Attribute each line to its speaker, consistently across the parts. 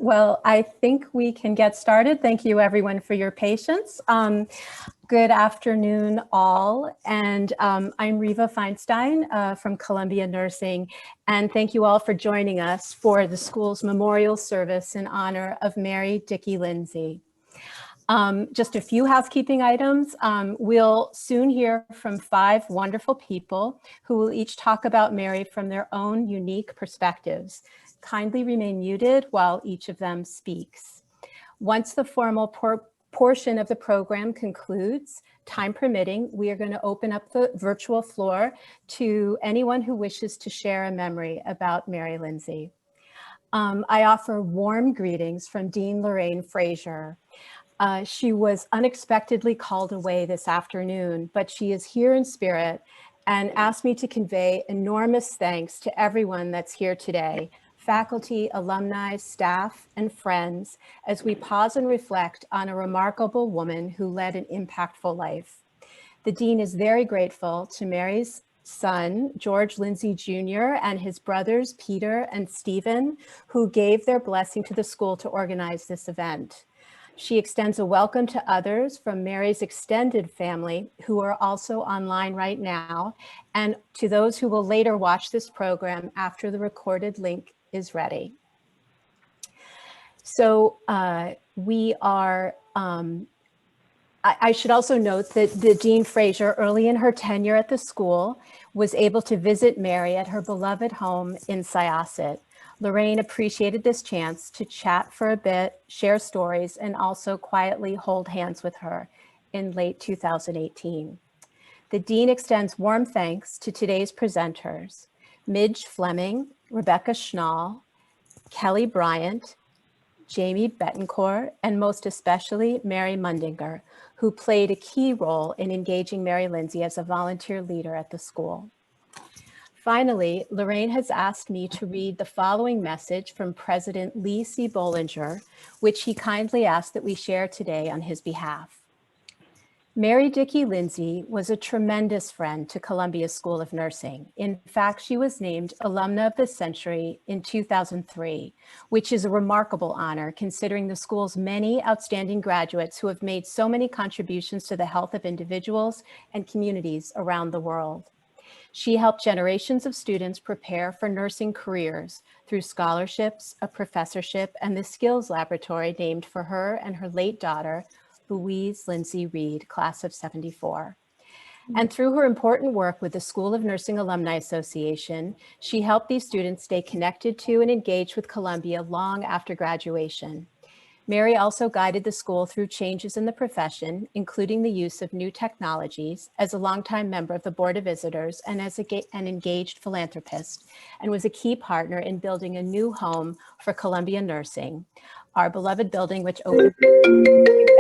Speaker 1: Well, I think we can get started. Thank you everyone for your patience. Good afternoon all, and I'm Riva Feinstein from Columbia Nursing, and thank you all for joining us for the school's memorial service in honor of Mary Dickey Lindsay. Just a few housekeeping items. We'll soon hear from 5 wonderful people who will each talk about Mary from their own unique perspectives. Kindly remain muted while each of them speaks. Once the formal portion of the program concludes, time permitting, we are going to open up the virtual floor to anyone who wishes to share a memory about Mary Lindsay. I offer warm greetings from Dean Lorraine Frazier. She was unexpectedly called away this afternoon, but she is here in spirit and asked me to convey enormous thanks to everyone that's here today, faculty, alumni, staff, and friends, as we pause and reflect on a remarkable woman who led an impactful life. The Dean is very grateful to Mary's son, George Lindsay Jr., and his brothers, Peter and Stephen, who gave their blessing to the school to organize this event. She extends a welcome to others from Mary's extended family who are also online right now, and to those who will later watch this program after the recorded link is ready. So I should also note that the Dean Frazier, early in her tenure at the school, was able to visit Mary at her beloved home in Syosset. Lorraine appreciated this chance to chat for a bit, share stories, and also quietly hold hands with her in late 2018. The Dean extends warm thanks to today's presenters, Midge Fleming, Rebecca Schnall, Kelly Bryant, Jamie Betancourt, and most especially Mary Mundinger, who played a key role in engaging Mary Lindsay as a volunteer leader at the school. Finally, Lorraine has asked me to read the following message from President Lee C. Bollinger, which he kindly asked that we share today on his behalf. Mary Dickey Lindsay was a tremendous friend to Columbia School of Nursing. In fact, she was named Alumna of the Century in 2003, which is a remarkable honor considering the school's many outstanding graduates who have made so many contributions to the health of individuals and communities around the world. She helped generations of students prepare for nursing careers through scholarships, a professorship, and the skills laboratory named for her and her late daughter, Louise Lindsay Reed, class of '74. And through her important work with the School of Nursing Alumni Association, she helped these students stay connected to and engaged with Columbia long after graduation. Mary also guided the school through changes in the profession, including the use of new technologies, as a longtime member of the Board of Visitors and as an engaged philanthropist, and was a key partner in building a new home for Columbia Nursing, our beloved building, which opened in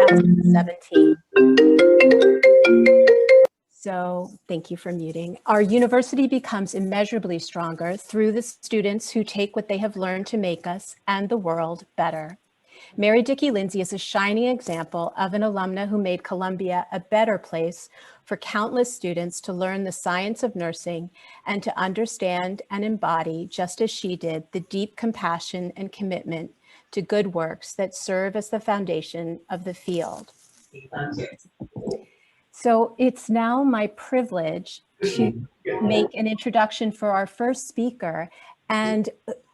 Speaker 1: 2017. So thank you for muting. Our university becomes immeasurably stronger through the students who take what they have learned to make us and the world better. Mary Dickey Lindsay is a shining example of an alumna who made Columbia a better place for countless students to learn the science of nursing and to understand and embody, just as she did, the deep compassion and commitment to good works that serve as the foundation of the field. So it's now my privilege to make an introduction for our first speaker, and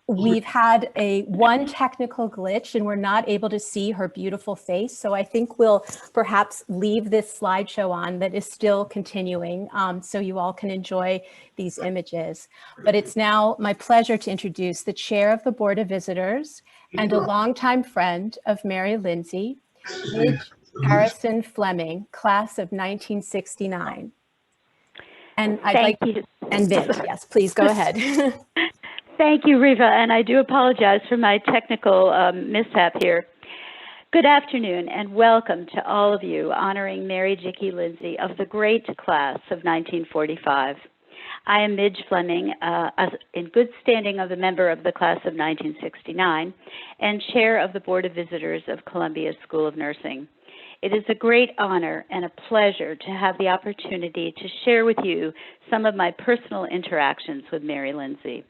Speaker 1: we've had one technical glitch and we're not able to see her beautiful face. So I think we'll perhaps leave this slideshow on that is still continuing so you all can enjoy these images. But it's now my pleasure to introduce the chair of the Board of Visitors and a longtime friend of Mary Lindsay, Midge Harrison Fleming, class of 1969. And and Midge, yes, please go ahead.
Speaker 2: Thank you, Riva, and I do apologize for my technical mishap here. Good afternoon and welcome to all of you honoring Mary Dickey Lindsay of the great class of 1945. I am Midge Fleming, in good standing of the member of the class of 1969 and chair of the Board of Visitors of Columbia School of Nursing. It is a great honor and a pleasure to have the opportunity to share with you some of my personal interactions with Mary Lindsay.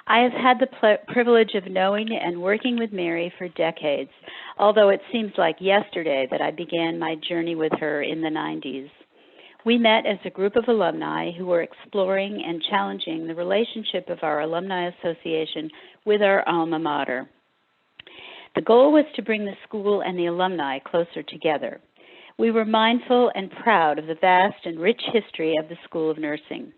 Speaker 2: I have had the privilege of knowing and working with Mary for decades, although it seems like yesterday that I began my journey with her in the 90s. We met as a group of alumni who were exploring and challenging the relationship of our Alumni Association with our alma mater. The goal was to bring the school and the alumni closer together. We were mindful and proud of the vast and rich history of the School of Nursing.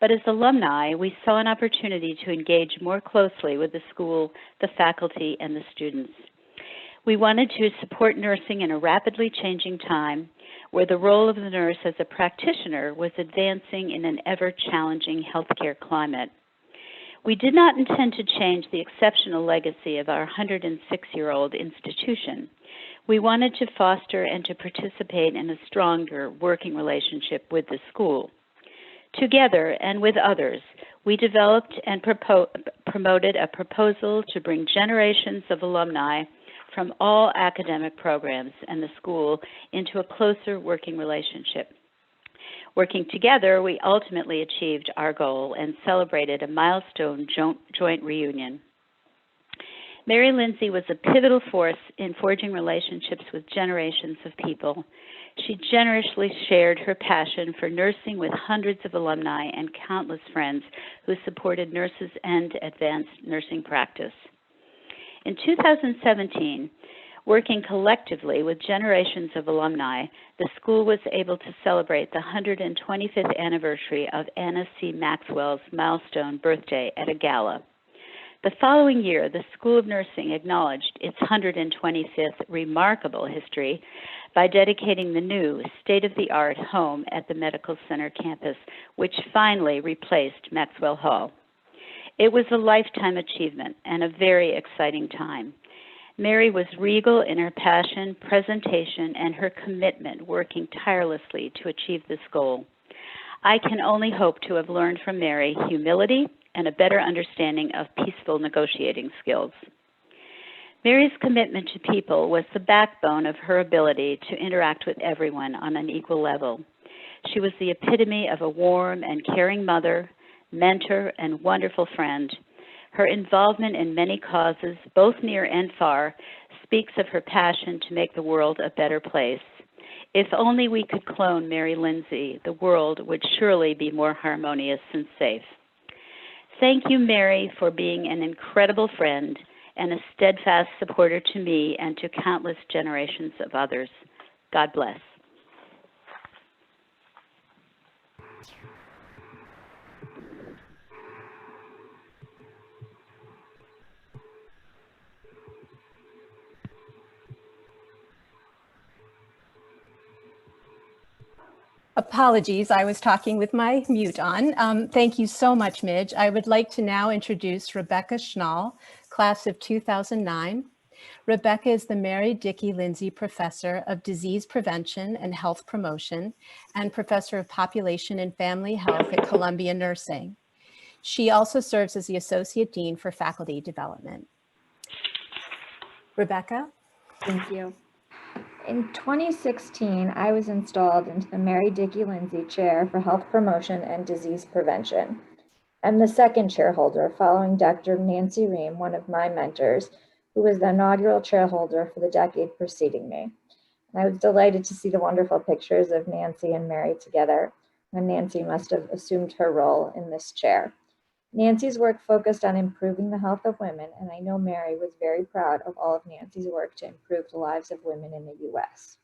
Speaker 2: But as alumni, we saw an opportunity to engage more closely with the school, the faculty, and the students. We wanted to support nursing in a rapidly changing time where the role of the nurse as a practitioner was advancing in an ever-challenging healthcare climate. We did not intend to change the exceptional legacy of our 106-year-old institution. We wanted to foster and to participate in a stronger working relationship with the school. Together and with others, we developed and promoted a proposal to bring generations of alumni from all academic programs and the school into a closer working relationship. Working together, we ultimately achieved our goal and celebrated a milestone joint reunion. Mary Lindsay was a pivotal force in forging relationships with generations of people. She generously shared her passion for nursing with hundreds of alumni and countless friends who supported nurses and advanced nursing practice. In 2017, working collectively with generations of alumni, the school was able to celebrate the 125th anniversary of Anna C. Maxwell's milestone birthday at a gala. The following year, the School of Nursing acknowledged its 125th remarkable history by dedicating the new state-of-the-art home at the Medical Center campus, which finally replaced Maxwell Hall. It was a lifetime achievement and a very exciting time. Mary was regal in her passion, presentation, and her commitment, working tirelessly to achieve this goal. I can only hope to have learned from Mary humility and a better understanding of peaceful negotiating skills. Mary's commitment to people was the backbone of her ability to interact with everyone on an equal level. She was the epitome of a warm and caring mother, mentor, and wonderful friend. Her involvement in many causes, both near and far, speaks of her passion to make the world a better place. If only we could clone Mary Lindsay, the world would surely be more harmonious and safe. Thank you, Mary, for being an incredible friend and a steadfast supporter to me and to countless generations of others. God bless.
Speaker 1: Apologies, I was talking with my mute on. Thank you so much, Midge. I would like to now introduce Rebecca Schnall, class of 2009. Rebecca is the Mary Dickey Lindsay Professor of Disease Prevention and Health Promotion and Professor of Population and Family Health at Columbia Nursing. She also serves as the Associate Dean for Faculty Development. Rebecca?
Speaker 3: Thank you. In 2016, I was installed into the Mary Dickey Lindsay Chair for Health Promotion and Disease Prevention. I'm the second chairholder following Dr. Nancy Ream, one of my mentors, who was the inaugural chairholder for the decade preceding me. And I was delighted to see the wonderful pictures of Nancy and Mary together when Nancy must have assumed her role in this chair. Nancy's work focused on improving the health of women, and I know Mary was very proud of all of Nancy's work to improve the lives of women in the U.S.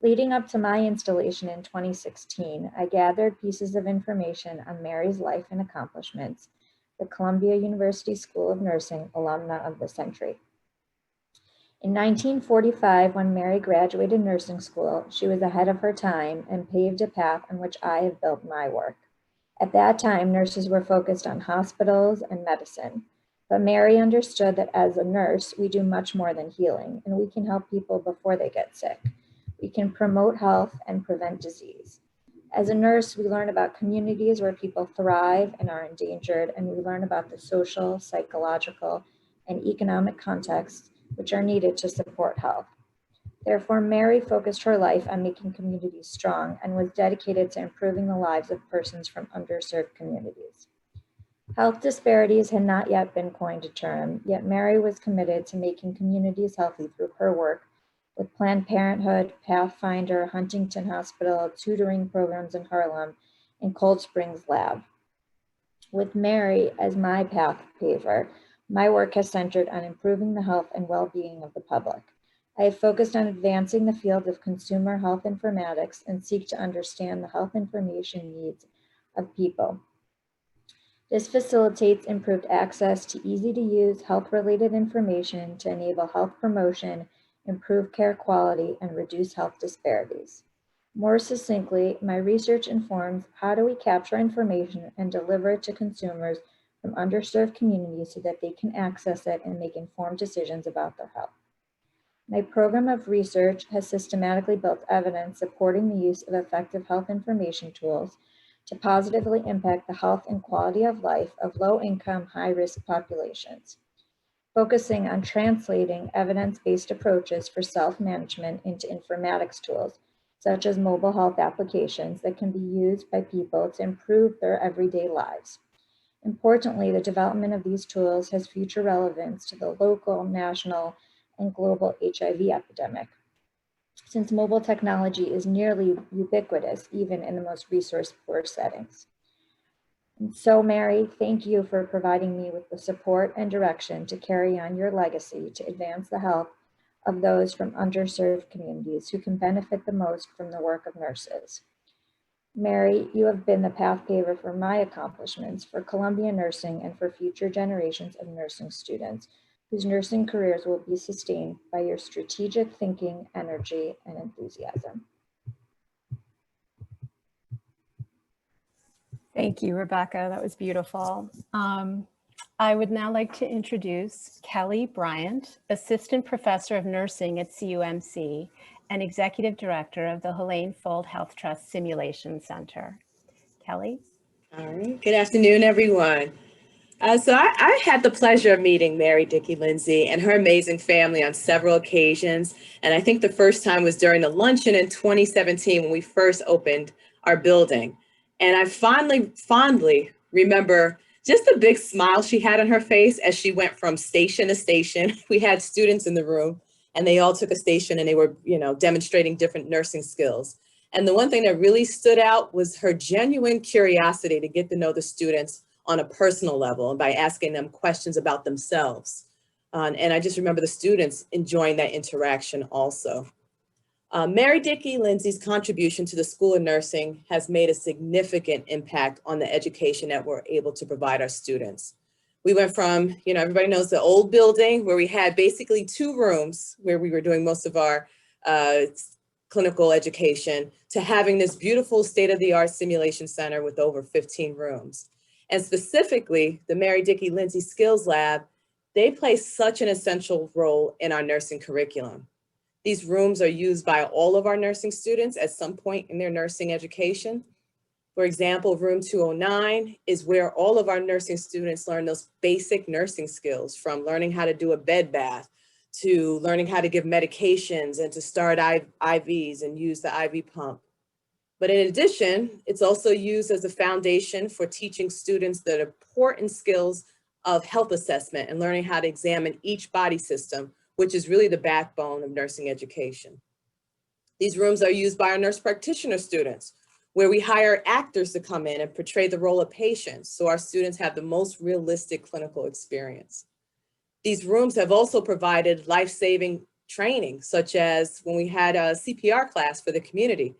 Speaker 3: Leading up to my installation in 2016, I gathered pieces of information on Mary's life and accomplishments, the Columbia University School of Nursing Alumna of the Century. In 1945, when Mary graduated nursing school, she was ahead of her time and paved a path on which I have built my work. At that time, nurses were focused on hospitals and medicine, but Mary understood that as a nurse, we do much more than healing, and we can help people before they get sick. We can promote health and prevent disease. As a nurse, we learn about communities where people thrive and are endangered, and we learn about the social, psychological, and economic contexts which are needed to support health. Therefore, Mary focused her life on making communities strong and was dedicated to improving the lives of persons from underserved communities. Health disparities had not yet been coined a term, yet Mary was committed to making communities healthy through her work with Planned Parenthood, Pathfinder, Huntington Hospital, tutoring programs in Harlem, and Cold Springs Lab. With Mary as my path paver, my work has centered on improving the health and well-being of the public. I have focused on advancing the field of consumer health informatics and seek to understand the health information needs of people. This facilitates improved access to easy-to-use health-related information to enable health promotion, improve care quality, and reduce health disparities. More succinctly, my research informs how do we capture information and deliver it to consumers from underserved communities so that they can access it and make informed decisions about their health. My program of research has systematically built evidence supporting the use of effective health information tools to positively impact the health and quality of life of low-income, high-risk populations, focusing on translating evidence-based approaches for self-management into informatics tools, such as mobile health applications that can be used by people to improve their everyday lives. Importantly, the development of these tools has future relevance to the local, national, and global HIV epidemic, since mobile technology is nearly ubiquitous, even in the most resource-poor settings. And so, Mary, thank you for providing me with the support and direction to carry on your legacy to advance the health of those from underserved communities who can benefit the most from the work of nurses. Mary, you have been the path paver for my accomplishments, for Columbia Nursing, and for future generations of nursing students whose nursing careers will be sustained by your strategic thinking, energy, and enthusiasm.
Speaker 1: Thank you, Rebecca. That was beautiful. I would now like to introduce Kelly Bryant, Assistant Professor of Nursing at CUMC and Executive Director of the Helene Fold Health Trust Simulation Center. Kelly?
Speaker 4: All right. Good afternoon, everyone. So I had the pleasure of meeting Mary Dickey Lindsay and her amazing family on several occasions. And I think the first time was during the luncheon in 2017 when we first opened our building. And I fondly remember just the big smile she had on her face as she went from station to station. We had students in the room and they all took a station and they were, demonstrating different nursing skills. And the one thing that really stood out was her genuine curiosity to get to know the students on a personal level and by asking them questions about themselves. And I just remember the students enjoying that interaction also. Mary Dickey Lindsay's contribution to the School of Nursing has made a significant impact on the education that we're able to provide our students. We went from, everybody knows the old building where we had basically 2 rooms where we were doing most of our clinical education to having this beautiful state-of-the-art simulation center with over 15 rooms. And specifically, the Mary Dickey Lindsay Skills Lab, they play such an essential role in our nursing curriculum. These rooms are used by all of our nursing students at some point in their nursing education. For example, room 209 is where all of our nursing students learn those basic nursing skills, from learning how to do a bed bath to learning how to give medications and to start IVs and use the IV pump. But in addition, it's also used as a foundation for teaching students the important skills of health assessment and learning how to examine each body system, which is really the backbone of nursing education. These rooms are used by our nurse practitioner students, where we hire actors to come in and portray the role of patients so our students have the most realistic clinical experience. These rooms have also provided life-saving training, such as when we had a CPR class for the community,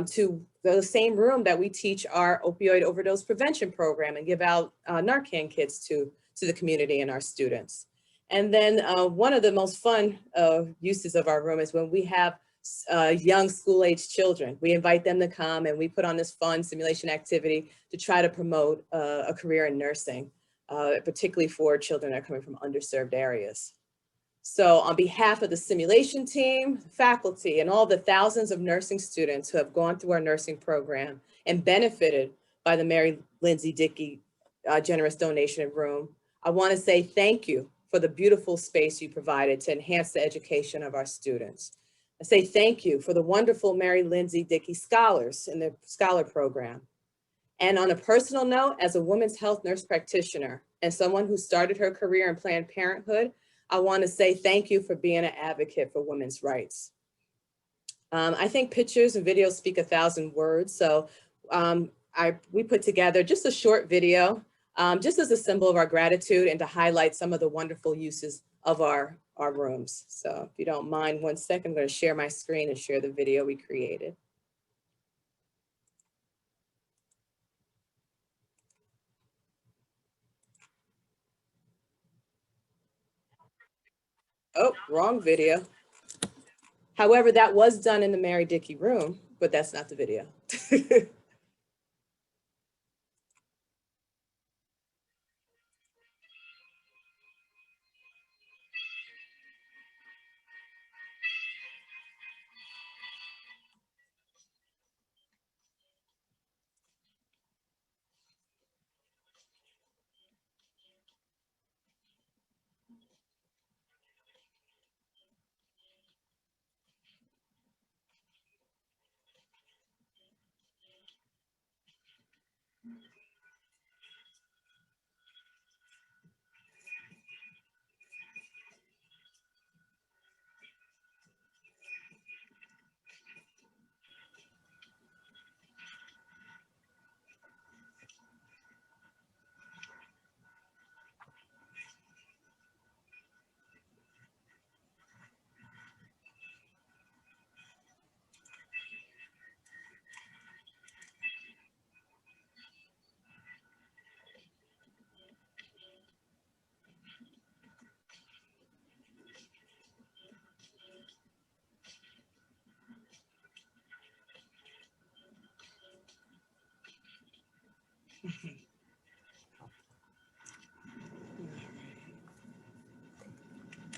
Speaker 4: to the same room that we teach our opioid overdose prevention program and give out Narcan kits to the community and our students. And then one of the most fun uses of our room is when we have young school-age children. We invite them to come and we put on this fun simulation activity to try to promote a career in nursing, particularly for children that are coming from underserved areas. So on behalf of the simulation team, faculty, and all the thousands of nursing students who have gone through our nursing program and benefited by the Mary Lindsay Dickey generous donation room, I want to say thank you for the beautiful space you provided to enhance the education of our students. I say thank you for the wonderful Mary Lindsay Dickey scholars in the Scholar Program. And on a personal note, as a women's health nurse practitioner and someone who started her career in Planned Parenthood, I want to say thank you for being an advocate for women's rights. I think pictures and videos speak 1,000 words. So we put together just a short video, just as a symbol of our gratitude and to highlight some of the wonderful uses of our rooms. So if you don't mind 1 second, I'm going to share my screen and share the video we created. Oh, wrong video. However, that was done in the Mary Dickey room, but that's not the video.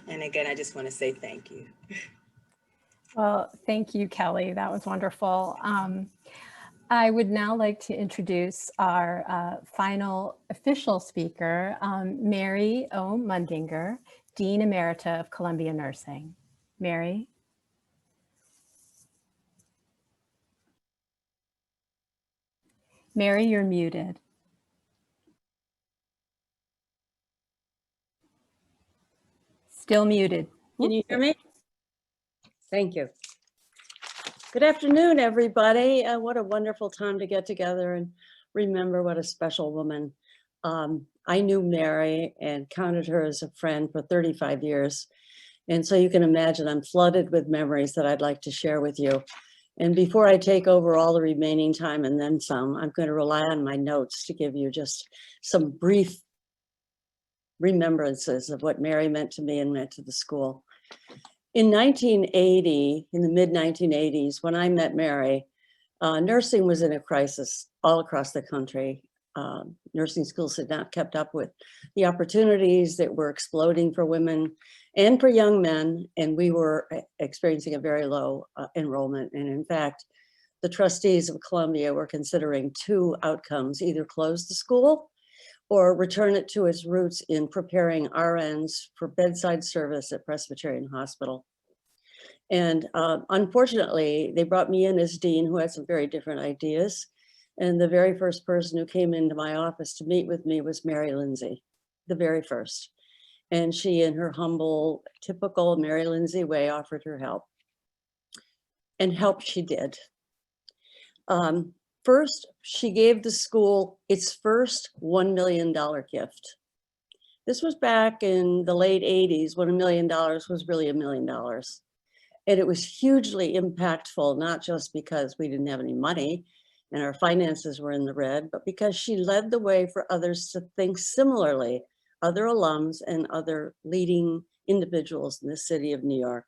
Speaker 4: And again, I just want to say thank you.
Speaker 1: Well, thank you, Kelly. That was wonderful. I would now like to introduce our final official speaker, Mary O. Mundinger, Dean Emerita of Columbia Nursing. Mary. Mary, you're muted. Still muted.
Speaker 5: Can you hear me? Thank you. Good afternoon, everybody. What a wonderful time to get together and remember what a special woman. I knew Mary and counted her as a friend for 35 years. And so you can imagine I'm flooded with memories that I'd like to share with you. And before I take over all the remaining time and then some, I'm going to rely on my notes to give you just some brief remembrances of what Mary meant to me and meant to the school. In 1980, in the mid-1980s, when I met Mary, nursing was in a crisis all across the country. Nursing schools had not kept up with the opportunities that were exploding for women and for young men, and we were experiencing a very low enrollment. And in fact, the trustees of Columbia were considering two outcomes: either close the school or return it to its roots in preparing RNs for bedside service at Presbyterian Hospital. And unfortunately, they brought me in as dean, who had some very different ideas. And the very first person who came into my office to meet with me was Mary Lindsay, the very first. And she, in her humble, typical Mary Lindsay way, offered her help. And help she did. First, she gave the school its first $1 million gift. This was back in the late 80s when $1 million was really $1 million. And it was hugely impactful, not just because we didn't have any money and our finances were in the red, but because she led the way for others to think similarly, other alums and other leading individuals in the city of New York.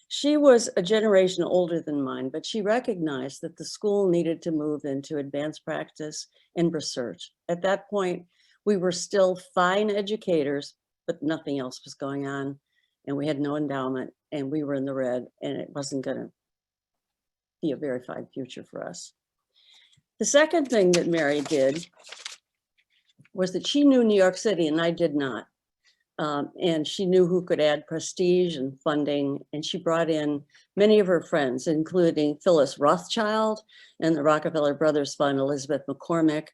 Speaker 5: She was a generation older than mine, but she recognized that the school needed to move into advanced practice and research. At that point, we were still fine educators, but nothing else was going on. And we had no endowment and we were in the red, and it wasn't going to be a very fine future for us. The second thing that Mary did was that she knew New York City and I did not. And she knew who could add prestige and funding. And she brought in many of her friends, including Phyllis Rothschild and the Rockefeller Brothers Fund, Elizabeth McCormick.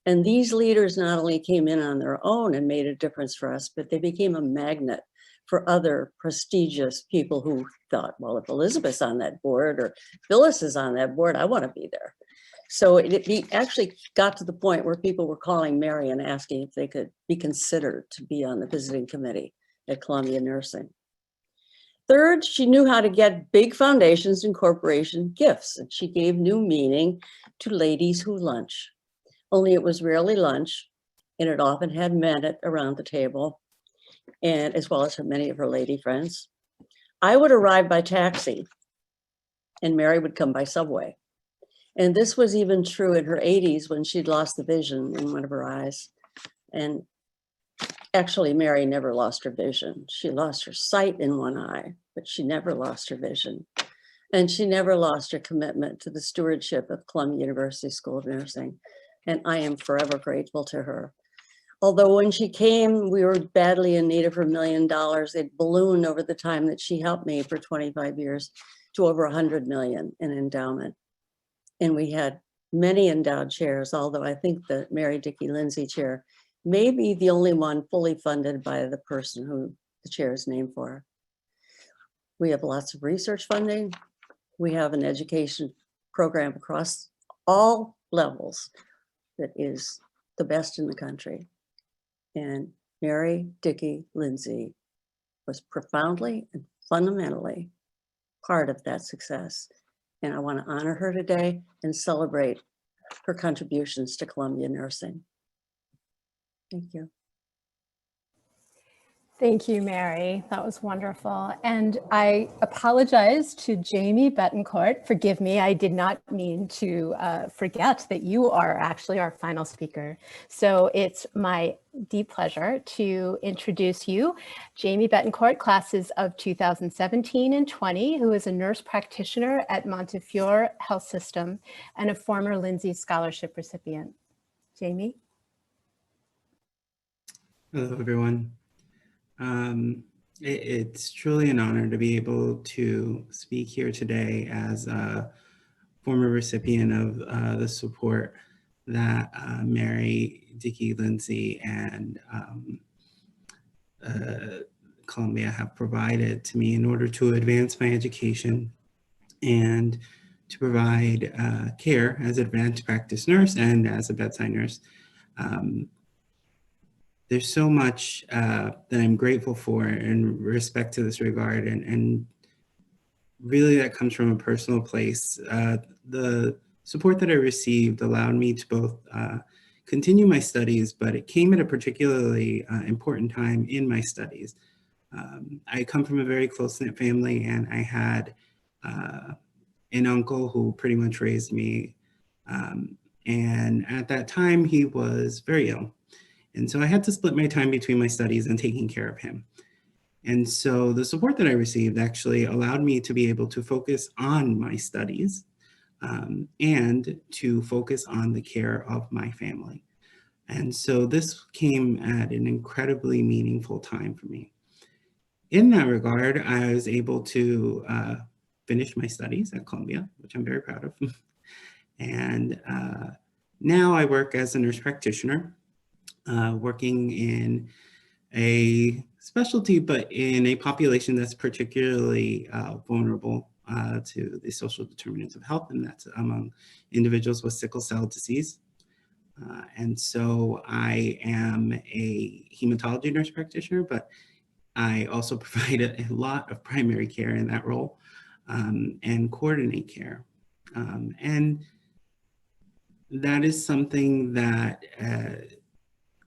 Speaker 5: And these leaders not only came in on their own and made a difference for us, but they became a magnet for other prestigious people who thought, well, if Elizabeth's on that board or Phyllis is on that board, I want to be there. So it actually got to the point where people were calling Mary and asking if they could be considered to be on the visiting committee at Columbia Nursing. Third, she knew how to get big foundations and corporation gifts, and she gave new meaning to ladies who lunch. Only it was rarely lunch, and it often had men around the table, and as well as many of her lady friends. I would arrive by taxi, and Mary would come by subway. And this was even true in her 80s when she'd lost the vision in one of her eyes. And actually, Mary never lost her vision. She lost her sight in one eye, but she never lost her vision. And she never lost her commitment to the stewardship of Columbia University School of Nursing. And I am forever grateful to her. Although when she came, we were badly in need of her $1 million. It ballooned over the time that she helped me for 25 years to over 100 million in endowment. And we had many endowed chairs, although I think the Mary Dickey Lindsay chair may be the only one fully funded by the person who the chair is named for. We have lots of research funding. We have an education program across all levels that is the best in the country. And Mary Dickey Lindsay was profoundly and fundamentally part of that success. And I want to honor her today and celebrate her contributions to Columbia Nursing. Thank you.
Speaker 1: Thank you, Mary. That was wonderful. And I apologize to Jamie Betancourt. Forgive me, I did not mean to forget that you are actually our final speaker. So it's my deep pleasure to introduce you, Jamie Betancourt, classes of 2017 and 20, who is a nurse practitioner at Montefiore Health System and a former Lindsay Scholarship recipient. Jamie?
Speaker 6: Hello, everyone. It's truly an honor to be able to speak here today as a former recipient of the support that Mary Dickey Lindsay and Columbia have provided to me in order to advance my education and to provide care as an advanced practice nurse and as a bedside nurse. There's so much that I'm grateful for in respect to this regard, and really that comes from a personal place. The support that I received allowed me to both continue my studies, but it came at a particularly important time in my studies. I come from a very close-knit family, and I had an uncle who pretty much raised me. And at that time, he was very ill. And so I had to split my time between my studies and taking care of him. And so the support that I received actually allowed me to be able to focus on my studies and to focus on the care of my family. And so this came at an incredibly meaningful time for me. In that regard, I was able to finish my studies at Columbia, which I'm very proud of. And now I work as a nurse practitioner, working in a specialty, but in a population that's particularly vulnerable to the social determinants of health, and that's among individuals with sickle cell disease. And so I am a hematology nurse practitioner, but I also provide a lot of primary care in that role and coordinate care. And that is something that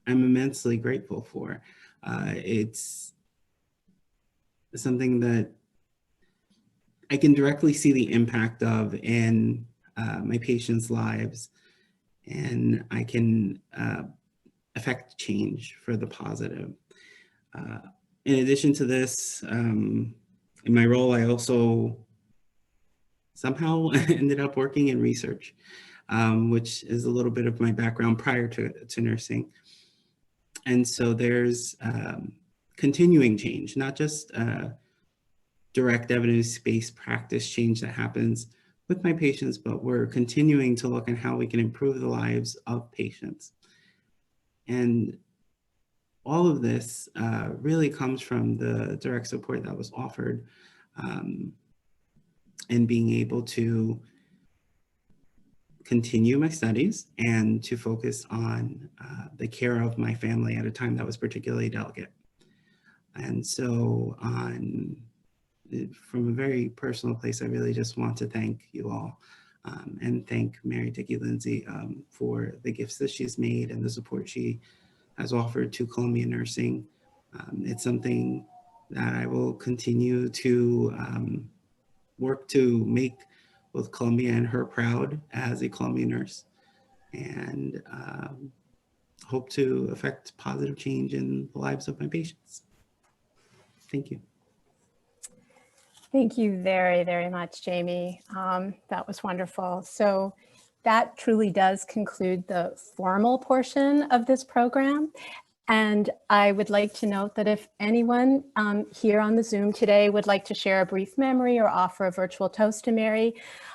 Speaker 6: I'm immensely grateful for. It's something that I can directly see the impact of in my patients' lives, and I can affect change for the positive. In addition to this, in my role, I also somehow ended up working in research, which is a little bit of my background prior to nursing. And so there's continuing change, not just direct evidence-based practice change that happens with my patients, but we're continuing to look at how we can improve the lives of patients. And all of this really comes from the direct support that was offered and being able to continue my studies and to focus on the care of my family at a time that was particularly delicate. And so from a very personal place, I really just want to thank you all and thank Mary Dickey Lindsay for the gifts that she's made and the support she has offered to Columbia Nursing. It's something that I will continue to work to make both Columbia and her proud as a Columbia nurse, and hope to affect positive change in the lives of my patients. Thank you.
Speaker 1: Thank you very, very much, Jamie. That was wonderful. So that truly does conclude the formal portion of this program. And I would like to note that if anyone here on the Zoom today would like to share a brief memory or offer a virtual toast to Mary,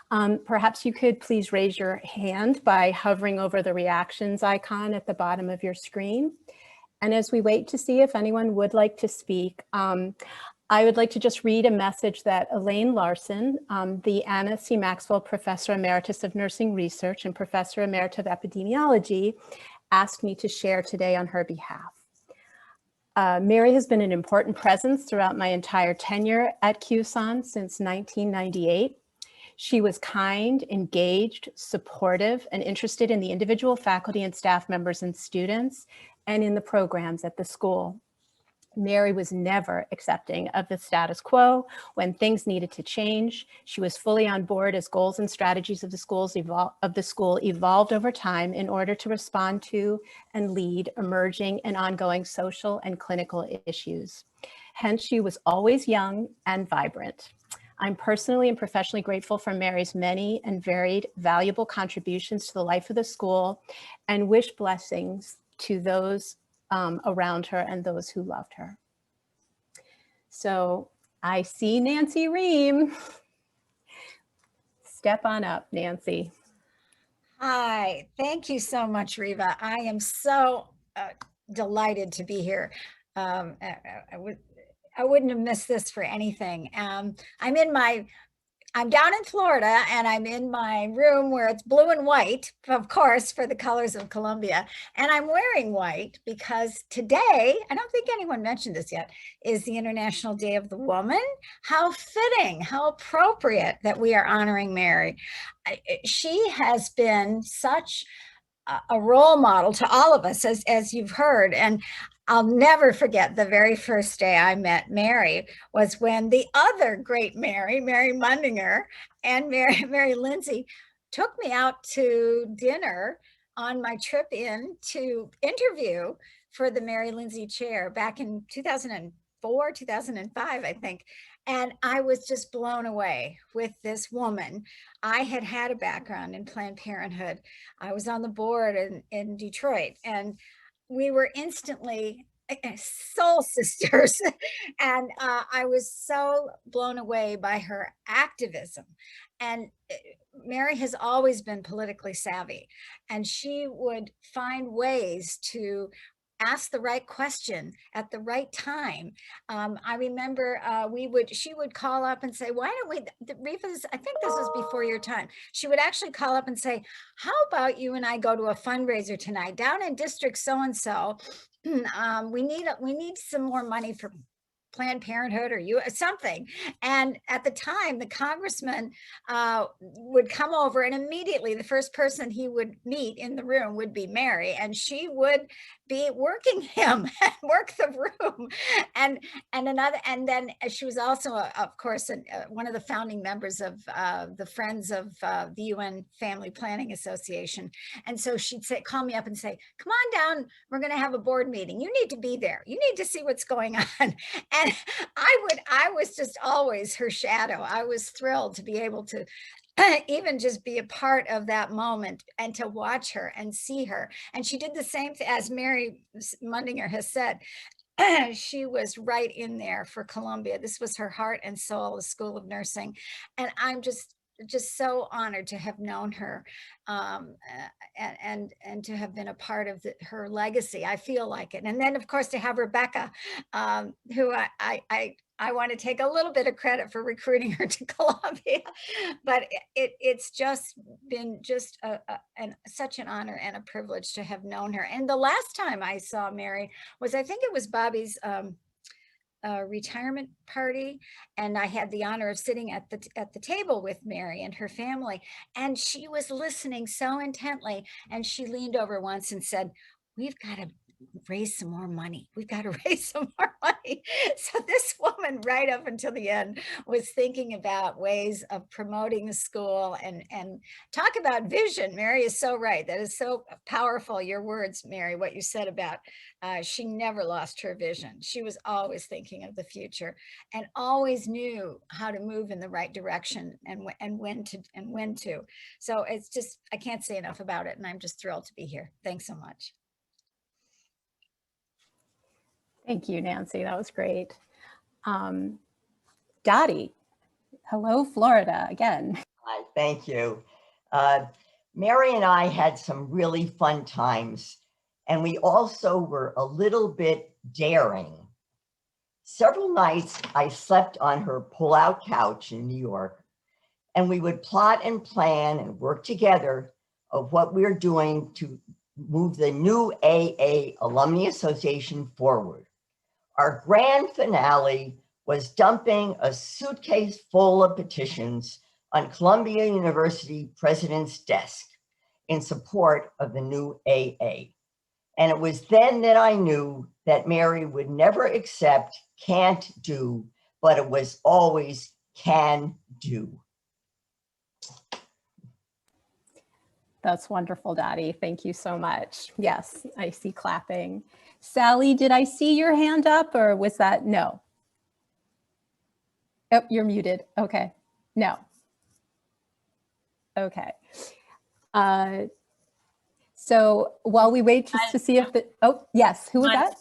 Speaker 1: perhaps you could please raise your hand by hovering over the reactions icon at the bottom of your screen. And as we wait to see if anyone would like to speak, I would like to just read a message that Elaine Larson, the Anna C. Maxwell Professor Emeritus of Nursing Research and Professor Emerita of Epidemiology, asked me to share today on her behalf. Mary has been an important presence throughout my entire tenure at CUSON since 1998. She was kind, engaged, supportive, and interested in the individual faculty and staff members and students, and in the programs at the school. Mary was never accepting of the status quo when things needed to change. She was fully on board as goals and strategies of the school evolved over time in order to respond to and lead emerging and ongoing social and clinical issues. Hence, she was always young and vibrant. I'm personally and professionally grateful for Mary's many and varied valuable contributions to the life of the school, and wish blessings to those around her and those who loved her. So I see Nancy Ream. Step on up, Nancy.
Speaker 7: Hi, thank you so much, Riva. I am so delighted to be here. I wouldn't have missed this for anything. I'm down in Florida, and I'm in my room where it's blue and white, of course, for the colors of Columbia. And I'm wearing white because today, I don't think anyone mentioned this yet, is the International Day of the Woman. How fitting, how appropriate that we are honoring Mary. She has been such a role model to all of us, as you've heard. And I'll never forget the very first day I met Mary was when the other great Mary Mundinger, and Mary Lindsay took me out to dinner on my trip in to interview for the Mary Lindsay chair back in 2004, 2005, I think. And I was just blown away with this woman. I had a background in Planned Parenthood. I was on the board in Detroit, and we were instantly soul sisters. And I was so blown away by her activism. And Mary has always been politically savvy, and she would find ways to ask the right question at the right time. I remember she would call up and say, why don't we, Riva's, I think this was before your time. She would actually call up and say, how about you and I go to a fundraiser tonight down in District so-and-so. We need some more money for Planned Parenthood or something. And at the time, the congressman would come over, and immediately the first person he would meet in the room would be Mary, and she would be working him and work the room. And then she was also, of course, one of the founding members of the Friends of the UN Family Planning Association. And so she'd call me up and say, come on down, we're going to have a board meeting. You need to be there. You need to see what's going on. And I was just always her shadow. I was thrilled to be able to even just be a part of that moment and to watch her and see her. And she did the same thing, as Mary Mundinger has said. she was right in there for Columbia. This was her heart and soul, the School of Nursing. And I'm just so honored to have known her, and to have been a part of her legacy. I feel like it. And then of course to have Rebecca, who I want to take a little bit of credit for recruiting her to Columbia, but it's just been just such an honor and a privilege to have known her. And the last time I saw Mary was, I think it was Bobby's retirement party, and I had the honor of sitting at the table with Mary and her family, and she was listening so intently, and she leaned over once and said, "We've got to raise some more money. We've got to raise some more money." So this woman, right up until the end, was thinking about ways of promoting the school, and talk about vision. Mary is so right. That is so powerful. Your words, Mary, what you said about she never lost her vision. She was always thinking of the future and always knew how to move in the right direction and when to. So it's just, I can't say enough about it. And I'm just thrilled to be here. Thanks so much.
Speaker 1: Thank you, Nancy. That was great. Dottie, hello, Florida again.
Speaker 8: Hi, thank you. Mary and I had some really fun times, and we also were a little bit daring. Several nights I slept on her pull-out couch in New York, and we would plot and plan and work together of what we're doing to move the new AA Alumni Association forward. Our grand finale was dumping a suitcase full of petitions on Columbia University president's desk in support of the new AA. And it was then that I knew that Mary would never accept can't do, but it was always can do.
Speaker 1: That's wonderful, Dottie. Thank you so much. Yes, I see clapping. Sally, did I see your hand up, or was that no? Oh, you're muted. Okay. No. Okay. So while we wait just to see if the, oh, yes, who was that?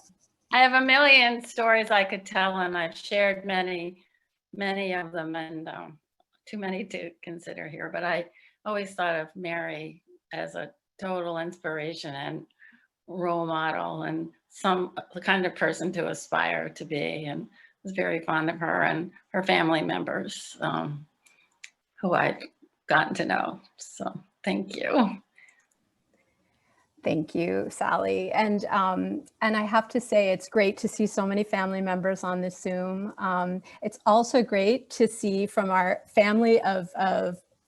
Speaker 9: I have a million stories I could tell, and I've shared many of them, and too many to consider here, but I always thought of Mary as a total inspiration and role model, and the kind of person to aspire to be, and was very fond of her and her family members who I've gotten to know. So thank you.
Speaker 1: Thank you, Sally. And I have to say, it's great to see so many family members on this Zoom. It's also great to see from our family of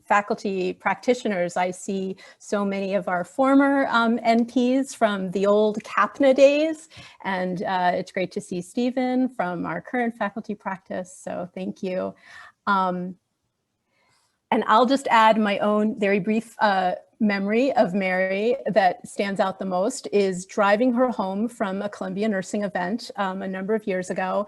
Speaker 1: faculty practitioners. I see so many of our former NPs from the old CAPNA days, and it's great to see Stephen from our current faculty practice, so thank you. And I'll just add my own very brief memory of Mary that stands out the most is driving her home from a Columbia nursing event a number of years ago.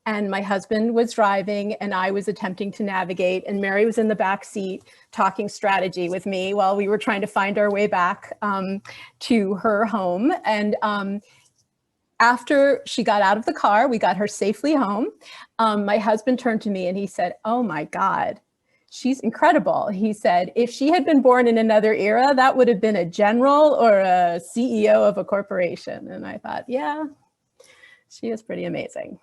Speaker 1: And my husband was driving and I was attempting to navigate, and Mary was in the back seat talking strategy with me while we were trying to find our way back to her home. And after she got out of the car, we got her safely home. My husband turned to me and he said, "Oh my God, she's incredible." He said, "If she had been born in another era, that would have been a general or a CEO of a corporation." And I thought, yeah, she is pretty amazing.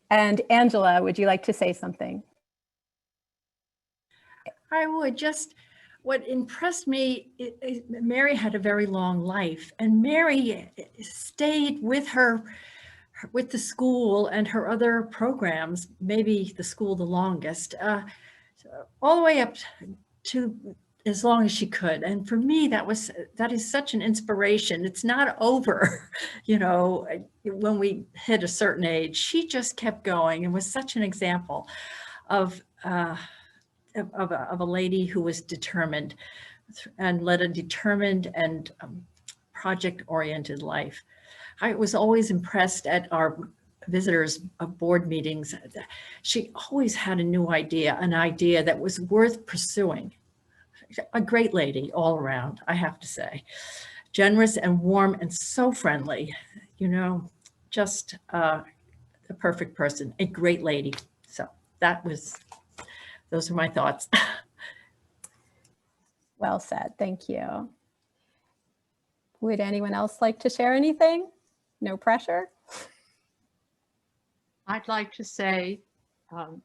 Speaker 1: And Angela, would you like to say something?
Speaker 10: I would. Just what impressed me, Mary had a very long life, and Mary stayed with the school and her other programs, maybe the school the longest, all the way up to as long as she could. And for me, that is such an inspiration. It's not over, you know, when we hit a certain age. She just kept going and was such an example of a lady who was determined and led a determined and project-oriented life. I was always impressed at our visitors' board meetings. She always had a new idea, an idea that was worth pursuing. A great lady all around, I have to say. generous and warm and so friendly, you know, just the perfect person, a great lady. So those are my thoughts.
Speaker 1: Well said. Thank you. Would anyone else like to share anything? No pressure.
Speaker 11: I'd like to say,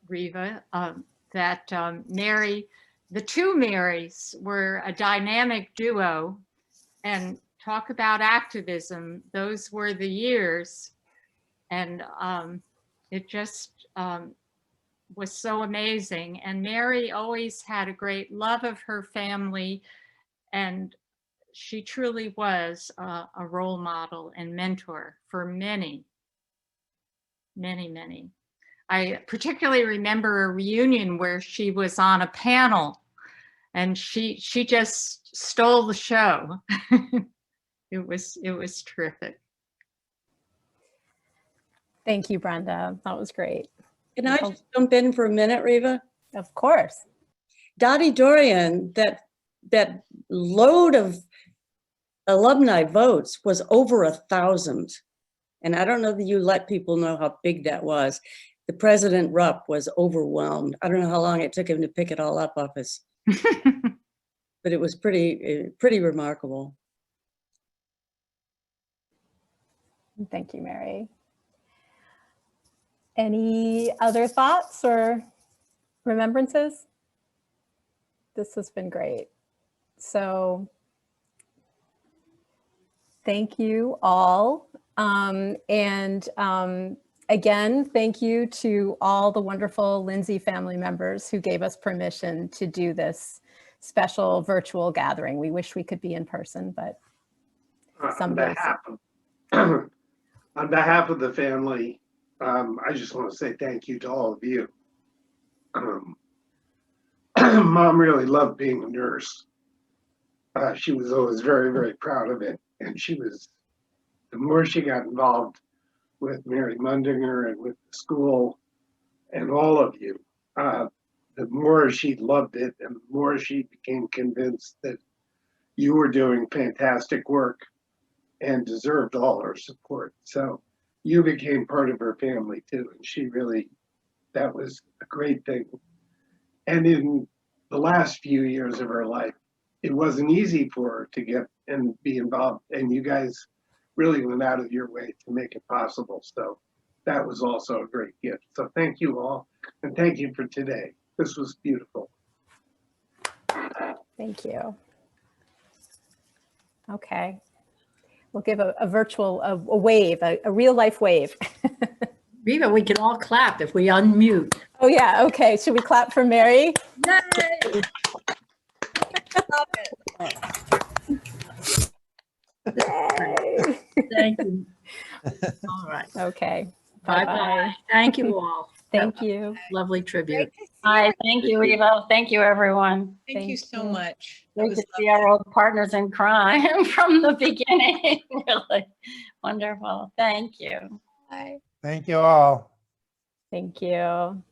Speaker 11: Riva, that Mary, the two Marys were a dynamic duo, and talk about activism. Those were the years, and it just was so amazing. And Mary always had a great love of her family, and she truly was a role model and mentor for many. I particularly remember a reunion where she was on a panel and she just stole the show. It was terrific.
Speaker 1: Thank you, Brenda. That was great.
Speaker 5: Can I just jump in for a minute, Riva?
Speaker 1: Of course.
Speaker 5: Dottie Dorian, that load of alumni votes was over 1,000. And I don't know that you let people know how big that was. The President Rupp was overwhelmed. I don't know how long it took him to pick it all up off his, but it was pretty remarkable.
Speaker 1: Thank you, Mary. Any other thoughts or remembrances? This has been great. So thank you all. Again, thank you to all the wonderful Lindsay family members who gave us permission to do this special virtual gathering. We wish we could be in person, but
Speaker 12: on behalf of the family, I just want to say thank you to all of you. Mom really loved being a nurse. She was always very, very proud of it. And the more she got involved with Mary Mundinger and with the school and all of you, the more she loved it and the more she became convinced that you were doing fantastic work and deserved all her support. So you became part of her family too. And that was a great thing. And in the last few years of her life, it wasn't easy for her to get and be involved. And you guys really went out of your way to make it possible. So that was also a great gift. So thank you all. And thank you for today. This was beautiful.
Speaker 1: Thank you. Okay. We'll give a virtual, a wave, a real life wave.
Speaker 10: Riva, we can all clap if we unmute.
Speaker 1: Oh yeah, okay. Should we clap for Mary?
Speaker 10: Yay!
Speaker 1: Yay.
Speaker 10: Thank you. All right.
Speaker 1: Okay.
Speaker 10: Bye-bye. Thank you all.
Speaker 1: Thank you.
Speaker 10: Lovely tribute.
Speaker 9: Hi, thank you, Eva. Thank you, everyone.
Speaker 13: Thank you so much. That
Speaker 9: Great
Speaker 13: was
Speaker 9: to see our old partners in crime from the beginning. Really wonderful. Thank you.
Speaker 13: Bye.
Speaker 14: Thank you all.
Speaker 1: Thank you.